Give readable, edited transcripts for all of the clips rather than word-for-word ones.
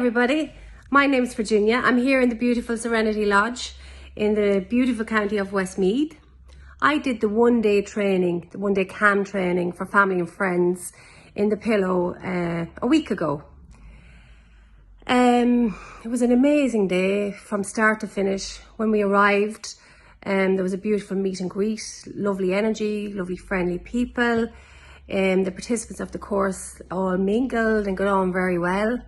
Everybody, my name's Virginia. I'm here in the beautiful Serenity Lodge in the beautiful county of Westmeath. I did the one-day training, the one-day KAM training for family and friends in the Pillow a week ago. It was an amazing day from start to finish. When we arrived, there was a beautiful meet and greet, lovely energy, lovely friendly people. The participants of the course all mingled and got on very well.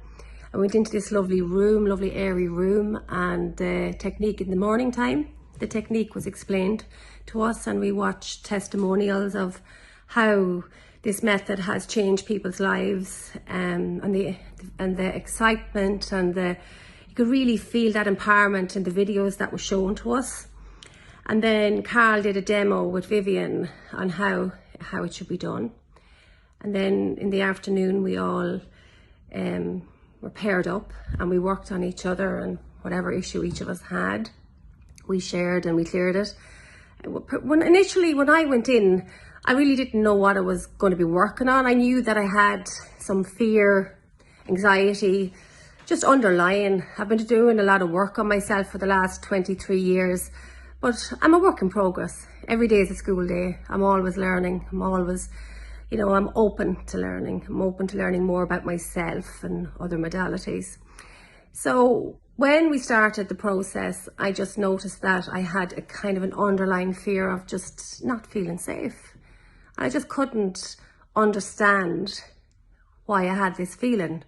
I went into this lovely room, lovely airy room, and the technique in the morning time, the technique was explained to us, and we watched testimonials of how this method has changed people's lives, and the excitement, and you could really feel that empowerment in the videos that were shown to us. And then Karl did a demo with Vivian on how it should be done. And then in the afternoon we all were paired up and we worked on each other, and whatever issue each of us had, we shared and we cleared it. Initially, when I went in, I really didn't know what I was going to be working on. I knew that I had some fear, anxiety, just underlying. I've been doing a lot of work on myself for the last 23 years, but I'm a work in progress. Every day is a school day. I'm always learning. I'm always, I'm open to learning. I'm open to learning more about myself and other modalities. So when we started the process, I just noticed that I had a kind of an underlying fear of just not feeling safe. I just couldn't understand why I had this feeling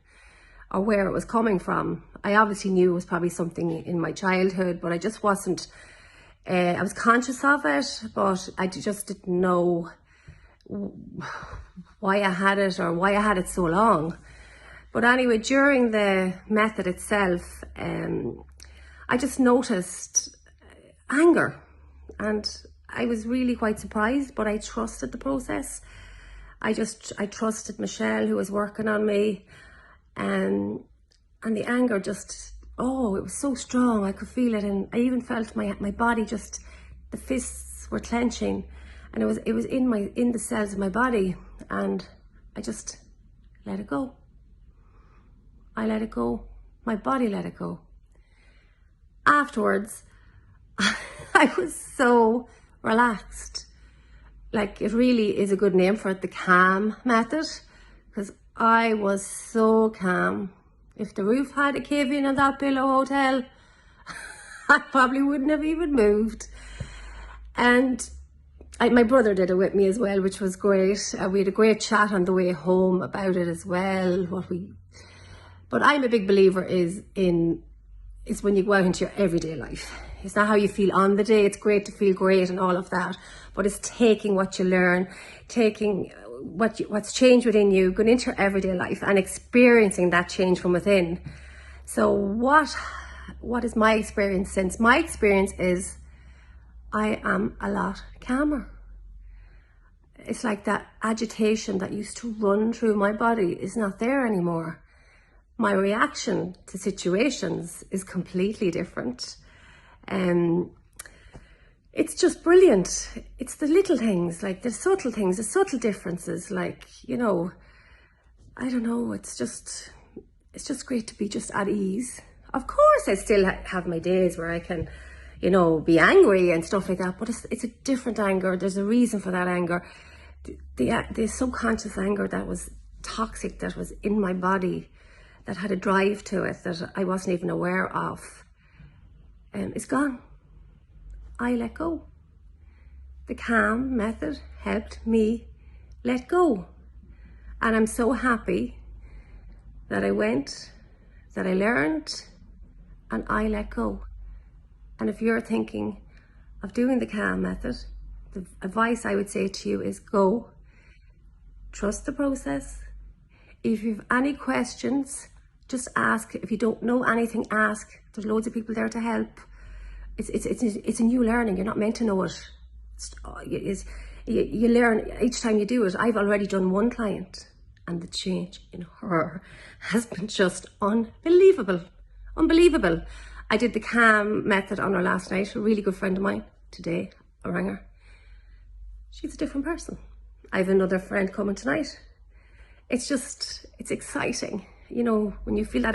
or where it was coming from. I obviously knew it was probably something in my childhood, but I just wasn't, I was conscious of it, but I just didn't know why I had it or why I had it so long. But anyway, during the method itself, I just noticed anger, and I was really quite surprised, but I trusted the process. I trusted Michelle, who was working on me, and the anger just, it was so strong. I could feel it, and I even felt my body just, the fists were clenching. And it was in the cells of my body, and I just let it go. I let it go. My body let it go. Afterwards, I was so relaxed. Like, it really is a good name for it, the KAM method, because I was so calm. If the roof had a cave in on that Pillow hotel, I probably wouldn't have even moved. And my brother did it with me as well, which was great. We had a great chat on the way home about it as well. But I'm a big believer is when you go out into your everyday life. It's not how you feel on the day. It's great to feel great and all of that, but it's taking what you learn, taking what's changed within you, going into your everyday life and experiencing that change from within. So what is my experience since? My experience is I am a lot calmer. It's like that agitation that used to run through my body is not there anymore. My reaction to situations is completely different. It's just brilliant. It's the little things, like the subtle things, the subtle differences, like, I don't know, it's just great to be just at ease. Of course, I still have my days where I can, be angry and stuff like that, but it's a different anger. There's a reason for that anger. The subconscious anger that was toxic, that was in my body, that had a drive to it that I wasn't even aware of, is gone. I let go. The KAM method helped me let go. And I'm so happy that I went, that I learned, and I let go. And if you're thinking of doing the KAM method, the advice I would say to you is go, trust the process. If you have any questions, just ask. If you don't know anything, ask. There's loads of people there to help. It's a new learning. You're not meant to know it. You learn each time you do it. I've already done one client, and the change in her has been just unbelievable. Unbelievable. I did the KAM method on her last night. A really good friend of mine. Today, I rang her. She's a different person. I have another friend coming tonight. It's exciting. When you feel that